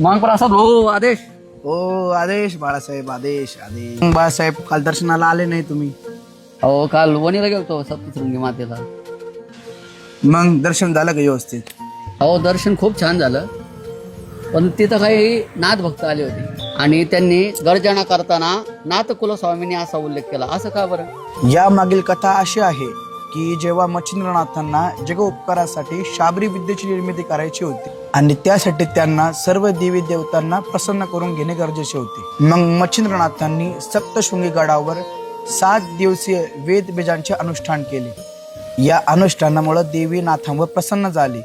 मग प्रसाद भाऊ आदेश. ओ आदेश बाळासाहेब, आदेश आदेश. बाळासाहेब, काल दर्शनाला आले नाही तुम्ही. हो काल वणीला गेलतो सप्तशृंगी मातेला. मग दर्शन झालं का व्यवस्थित? हो दर्शन खूप छान झालं, पण तिथं काही नाथ भक्त आले होते आणि त्यांनी गर्जना करताना नाथ कुलस्वामींनी असा उल्लेख केला. असं का बरं? या मागील कथा अशी आहे की जेव्हा मच्छिंद्रनाथांना जगोपकारासाठी शाबरी विद्येची निर्मिती करायची होती आणि त्यासाठी त्यांना सर्व देवी देवतांना प्रसन्न करून घेणे गरजेचे होते. मग मच्छिंद्रनाथांनी सप्तशृंगी गडावर 7 दिवसीय वेद बीजांचे अनुष्ठान केले. या अनुष्ठानामुळे देवी नाथांवर प्रसन्न झाली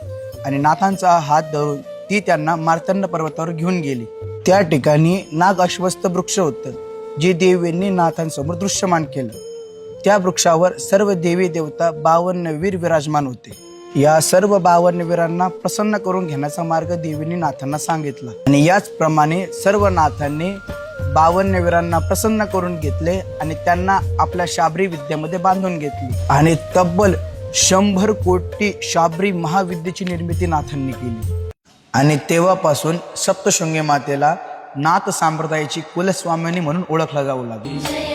आणि नाथांचा हात धरून ती त्यांना मार्तंड पर्वतावर घेऊन गेली. त्या ठिकाणी नाग अश्वस्थ वृक्ष होतं, जे देवींनी नाथांसमोर दृश्यमान केलं. त्या वृक्षावर सर्व देवी देवता 52 वीर विराजमान होते. या सर्व 52 वीरांना प्रसन्न करून घेण्याचा मार्ग देवींनी नाथांना सांगितला आणि याचप्रमाणे सर्व नाथांनी 52 वीरांना प्रसन्न करून घेतले आणि त्यांना आपल्या शाबरी विद्येमध्ये बांधून घेतली आणि तब्बल 100 कोटी शाबरी महाविद्येची निर्मिती नाथांनी केली. आणि तेव्हापासून सप्तशृंगी मातेला नाथ संप्रदायाची कुलस्वामिनी म्हणून ओळखला जाऊ लागली.